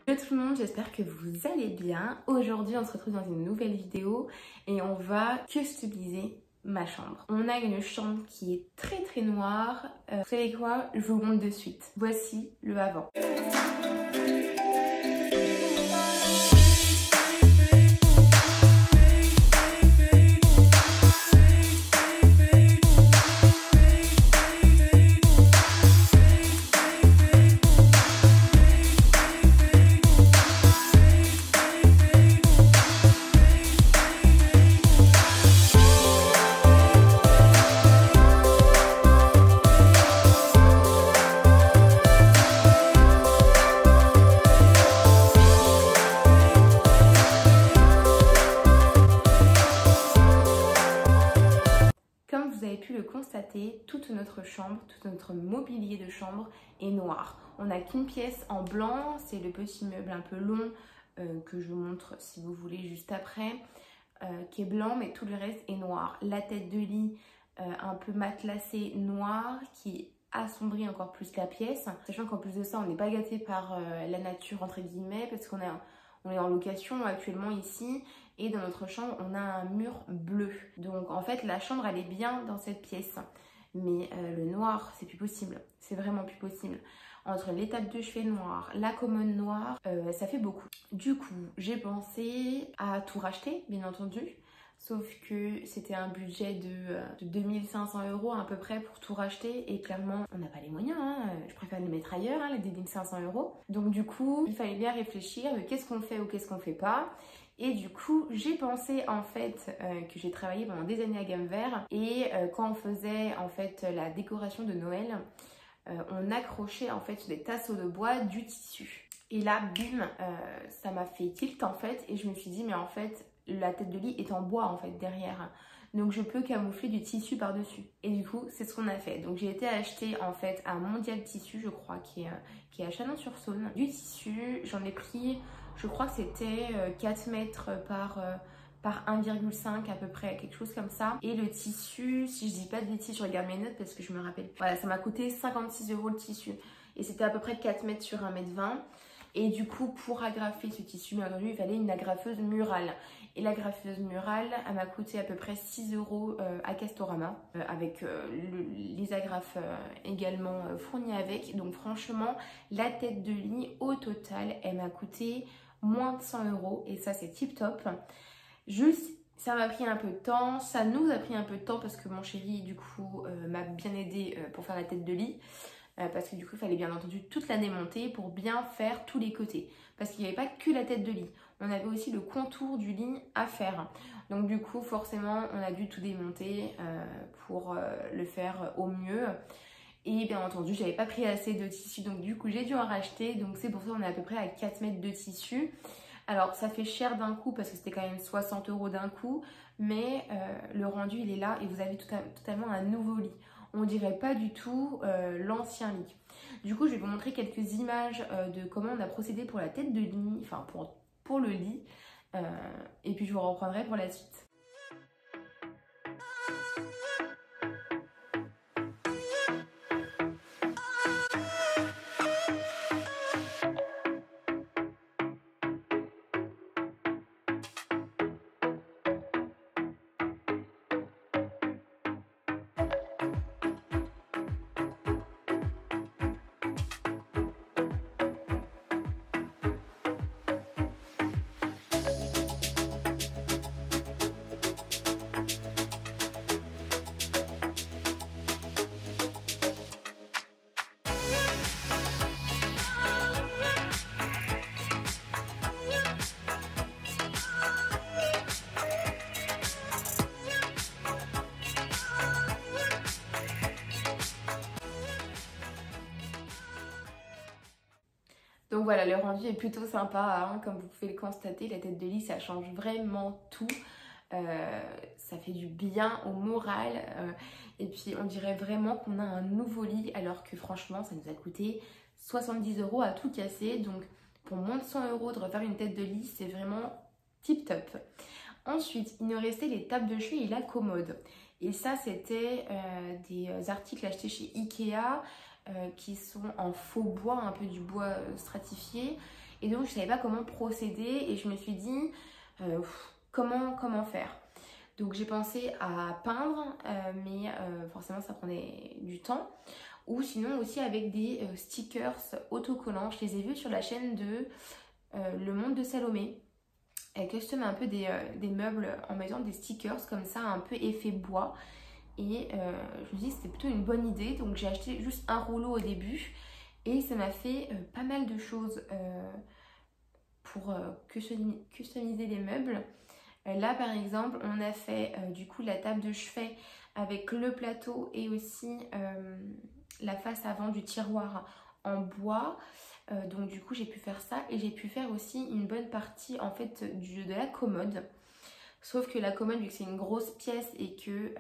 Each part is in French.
Hello tout le monde, j'espère que vous allez bien. Aujourd'hui on se retrouve dans une nouvelle vidéo et on va customiser ma chambre. On a une chambre qui est très noire. Vous savez quoi? Je vous montre de suite. Voici le avant. Comme vous avez pu le constater, toute notre chambre, tout notre mobilier de chambre est noir. On n'a qu'une pièce en blanc, c'est le petit meuble un peu long que je vous montre si vous voulez juste après, qui est blanc mais tout le reste est noir. La tête de lit un peu matelassée noire qui assombrit encore plus la pièce. Sachant qu'en plus de ça, on n'est pas gâté par la nature entre guillemets parce qu'on est en location actuellement ici et dans notre chambre on a un mur bleu. Donc en fait la chambre elle est bien dans cette pièce. Mais le noir c'est plus possible, c'est vraiment plus possible. Entre les tables de chevet noires, la commode noire, ça fait beaucoup. Du coup j'ai pensé à tout racheter bien entendu. Sauf que c'était un budget de 2500 € à peu près pour tout racheter et clairement on n'a pas les moyens, hein. Je préfère les mettre ailleurs, hein, les 2500 €. Donc du coup il fallait bien réfléchir de qu'est-ce qu'on fait ou qu'est-ce qu'on fait pas. Et du coup j'ai pensé en fait que j'ai travaillé pendant des années à Gamme Vert et quand on faisait en fait la décoration de Noël, on accrochait en fait sur des tasseaux de bois du tissu. Et là bim, ça m'a fait tilt en fait et je me suis dit mais en fait la tête de lit est en bois en fait derrière, donc je peux camoufler du tissu par dessus. Et du coup c'est ce qu'on a fait. Donc j'ai été acheter en fait un Mondial Tissu je crois qui est à Chalon-sur-Saône, du tissu. J'en ai pris, je crois que c'était 4 mètres par 1,5 à peu près, quelque chose comme ça. Et le tissu, si je dis pas de bêtises, je regarde mes notes parce que je me rappelle. Voilà, ça m'a coûté 56 € le tissu. Et c'était à peu près 4 mètres sur 1,20 m. Et du coup, pour agrafer ce tissu, bien entendu, il fallait une agrafeuse murale. Et l'agrafeuse murale, elle m'a coûté à peu près 6 € à Castorama, avec les agrafes également fournies avec. Donc franchement, la tête de lit, au total, elle m'a coûté moins de 100 €. Et ça, c'est tip top. Juste, ça m'a pris un peu de temps, ça nous a pris un peu de temps parce que mon chéri, du coup, m'a bien aidé pour faire la tête de lit. Parce que du coup il fallait bien entendu toute la démonter pour bien faire tous les côtés, parce qu'il n'y avait pas que la tête de lit, on avait aussi le contour du lit à faire. Donc du coup forcément on a dû tout démonter pour le faire au mieux. Et bien entendu j'avais pas pris assez de tissu, donc du coup j'ai dû en racheter. Donc c'est pour ça qu'on est à peu près à 4 mètres de tissu. Alors ça fait cher d'un coup parce que c'était quand même 60 € d'un coup, mais le rendu il est là et vous avez totalement un nouveau lit. On dirait pas du tout l'ancien lit. Du coup je vais vous montrer quelques images de comment on a procédé pour la tête de lit, enfin pour le lit, et puis je vous reprendrai pour la suite. Donc voilà, le rendu est plutôt sympa, hein, comme vous pouvez le constater, la tête de lit ça change vraiment tout. Ça fait du bien au moral et puis on dirait vraiment qu'on a un nouveau lit alors que franchement ça nous a coûté 70 € à tout casser. Donc pour moins de 100 € de refaire une tête de lit, c'est vraiment tip top. Ensuite il nous restait les tables de chevet et la commode. Et ça c'était des articles achetés chez Ikea qui sont en faux bois, un peu du bois stratifié. Et donc je savais pas comment procéder et je me suis dit comment faire. Donc j'ai pensé à peindre, mais forcément ça prenait du temps. Ou sinon aussi avec des stickers autocollants. Je les ai vus sur la chaîne de Le Monde de Salomé. Elle custom un peu des meubles en mettant des stickers comme ça, un peu effet bois. Et je me dis que c'était plutôt une bonne idée. Donc j'ai acheté juste un rouleau au début. Et ça m'a fait pas mal de choses pour customiser les meubles. Là par exemple on a fait du coup la table de chevet avec le plateau et aussi la face avant du tiroir en bois. Donc du coup j'ai pu faire ça et j'ai pu faire aussi une bonne partie en fait de la commode. Sauf que la commode, vu que c'est une grosse pièce et que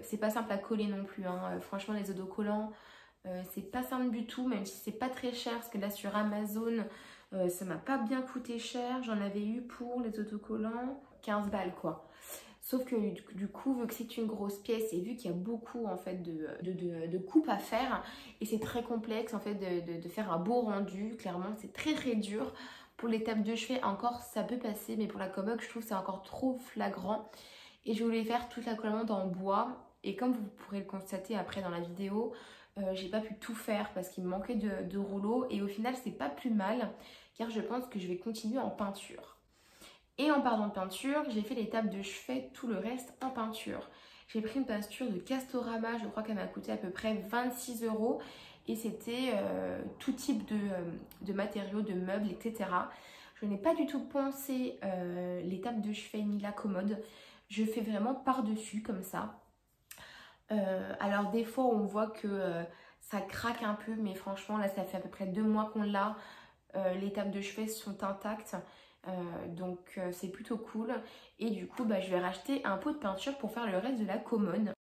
c'est pas simple à coller non plus, hein. Franchement les autocollants c'est pas simple du tout, même si c'est pas très cher, parce que là sur Amazon ça m'a pas bien coûté cher. J'en avais eu pour les autocollants 15 balles quoi. Sauf que du coup, vu que c'est une grosse pièce et vu qu'il y a beaucoup en fait de coupes à faire et c'est très complexe en fait de faire un beau rendu, clairement c'est très très dur. Pour les tables de chevet encore ça peut passer, mais pour la commode je trouve que c'est encore trop flagrant. Et je voulais faire toute la commande en bois et comme vous pourrez le constater après dans la vidéo, j'ai pas pu tout faire parce qu'il me manquait de rouleaux et au final c'est pas plus mal car je pense que je vais continuer en peinture. Et en parlant de peinture, j'ai fait les tables de chevet, tout le reste en peinture. J'ai pris une peinture de Castorama, je crois qu'elle m'a coûté à peu près 26 € et c'était tout type de matériaux, de meubles, etc. Je n'ai pas du tout poncé les tables de chevet ni la commode. Je fais vraiment par-dessus comme ça. Alors des fois on voit que ça craque un peu, mais franchement là ça fait à peu près 2 mois qu'on l'a. Les tables de chevet sont intactes. Donc c'est plutôt cool. Et du coup je vais racheter un pot de peinture pour faire le reste de la commode.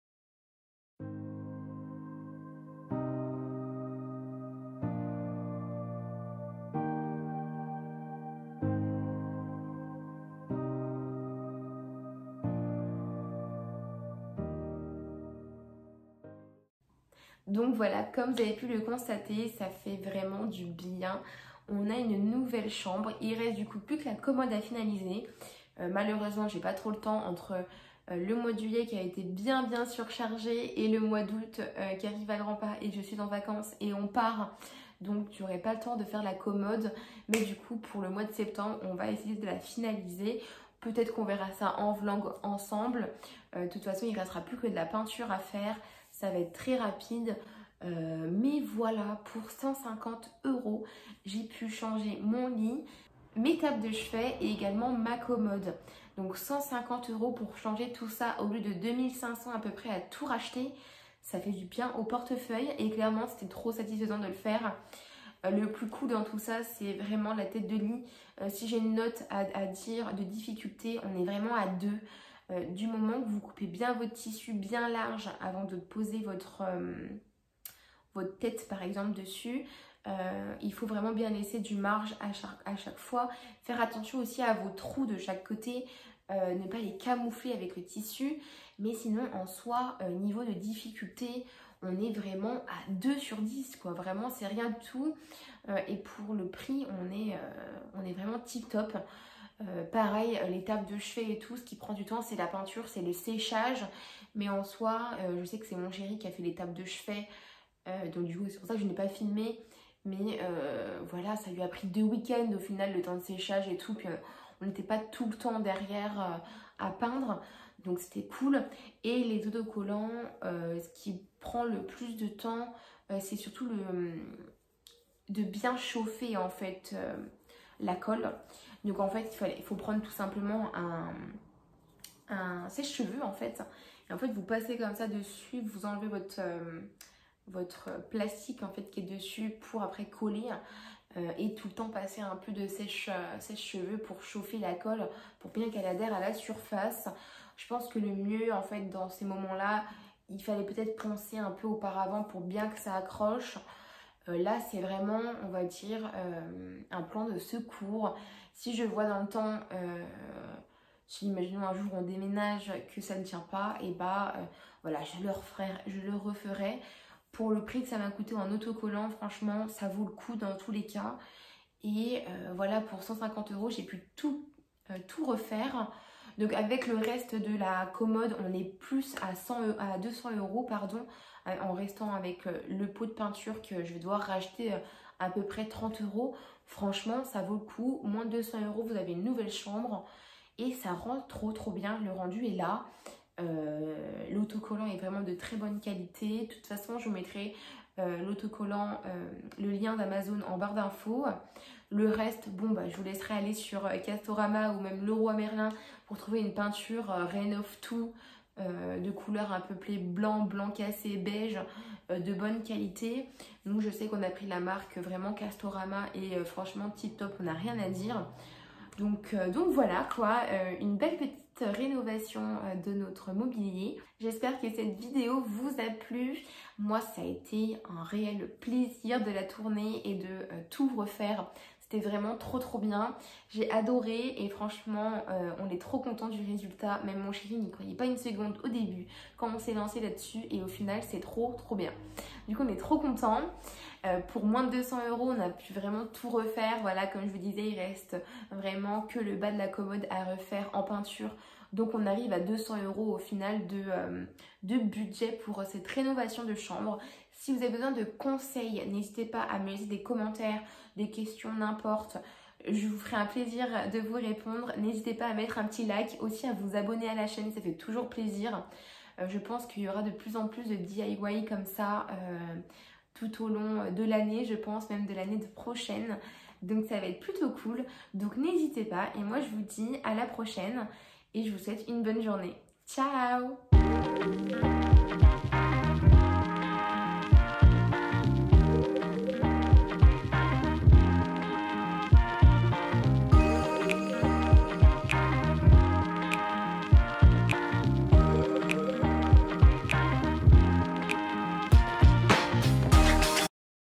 Donc voilà, comme vous avez pu le constater, ça fait vraiment du bien. On a une nouvelle chambre. Il reste du coup plus que la commode à finaliser. Malheureusement, j'ai pas trop le temps entre le mois de juillet qui a été bien surchargé et le mois d'août qui arrive à grands pas et je suis en vacances et on part. Donc j'aurai pas le temps de faire la commode. Mais du coup, pour le mois de septembre, on va essayer de la finaliser. Peut-être qu'on verra ça en vlog ensemble. De toute façon, il ne restera plus que de la peinture à faire. Ça va être très rapide. Mais voilà, pour 150 €, j'ai pu changer mon lit, mes tables de chevet et également ma commode. Donc 150 € pour changer tout ça au lieu de 2500 à peu près à tout racheter. Ça fait du bien au portefeuille et clairement c'était trop satisfaisant de le faire. Le plus cool dans tout ça, c'est vraiment la tête de lit. Si j'ai une note à dire de difficulté, on est vraiment à 2. Du moment que vous coupez bien votre tissu bien large avant de poser votre tête par exemple dessus, il faut vraiment bien laisser du marge à chaque fois. Faire attention aussi à vos trous de chaque côté, ne pas les camoufler avec le tissu. Mais sinon en soi, niveau de difficulté, on est vraiment à 2 sur 10 quoi. Vraiment c'est rien du tout. Et pour le prix, on est vraiment tip top. Pareil, les tables de chevet et tout, ce qui prend du temps, c'est la peinture, c'est le séchage. Mais en soi, je sais que c'est mon chéri qui a fait les tables de chevet. Donc du coup, c'est pour ça que je n'ai pas filmé. Mais voilà, ça lui a pris 2 week-ends au final, le temps de séchage et tout. Puis on n'était pas tout le temps derrière à peindre. Donc c'était cool. Et les autocollants, ce qui prend le plus de temps, c'est surtout de bien chauffer en fait la colle. Donc en fait il faut prendre tout simplement un sèche-cheveux en fait. Et en fait vous passez comme ça dessus, vous enlevez votre plastique en fait qui est dessus pour après coller. Et tout le temps passer un peu de sèche-cheveux pour chauffer la colle, pour bien qu'elle adhère à la surface. Je pense que le mieux en fait dans ces moments-là, il fallait peut-être poncer un peu auparavant pour bien que ça accroche. Là, c'est vraiment, on va dire, un plan de secours. Si je vois dans le temps, si imaginons un jour on déménage, que ça ne tient pas, et voilà, je le referai. Pour le prix que ça m'a coûté en autocollant, franchement, ça vaut le coup dans tous les cas. Et voilà, pour 150 €, j'ai pu tout refaire. Donc avec le reste de la commode, on est plus à 200 €, pardon, en restant avec le pot de peinture que je vais devoir racheter à peu près 30 €. Franchement, ça vaut le coup. Moins de 200 €, vous avez une nouvelle chambre et ça rend trop bien. Le rendu est là. L'autocollant est vraiment de très bonne qualité. De toute façon, je vous mettrai l'autocollant, le lien d'Amazon en barre d'infos. Le reste, bon, bah, je vous laisserai aller sur Castorama ou même Leroy Merlin pour trouver une peinture Rénove Tout de couleur un peu blanc, blanc cassé, beige, de bonne qualité. Nous, je sais qu'on a pris la marque vraiment Castorama et franchement, tip top, on n'a rien à dire. Donc voilà quoi, une belle petite rénovation de notre mobilier. J'espère que cette vidéo vous a plu. Moi, ça a été un réel plaisir de la tourner et de tout refaire. C'était vraiment trop bien. J'ai adoré et franchement, on est trop content du résultat. Même mon chéri n'y croyait pas une seconde au début quand on s'est lancé là-dessus et au final, c'est trop bien. Du coup, on est trop content. Pour moins de 200 €, on a pu vraiment tout refaire. Voilà, comme je vous disais, il reste vraiment que le bas de la commode à refaire en peinture. Donc on arrive à 200 € au final de budget pour cette rénovation de chambre. Si vous avez besoin de conseils, n'hésitez pas à me laisser des commentaires, des questions, n'importe. Je vous ferai un plaisir de vous répondre. N'hésitez pas à mettre un petit like, aussi à vous abonner à la chaîne, ça fait toujours plaisir. Je pense qu'il y aura de plus en plus de DIY comme ça tout au long de l'année, je pense même de l'année prochaine. Donc ça va être plutôt cool. Donc n'hésitez pas et moi je vous dis à la prochaine et je vous souhaite une bonne journée. Ciao!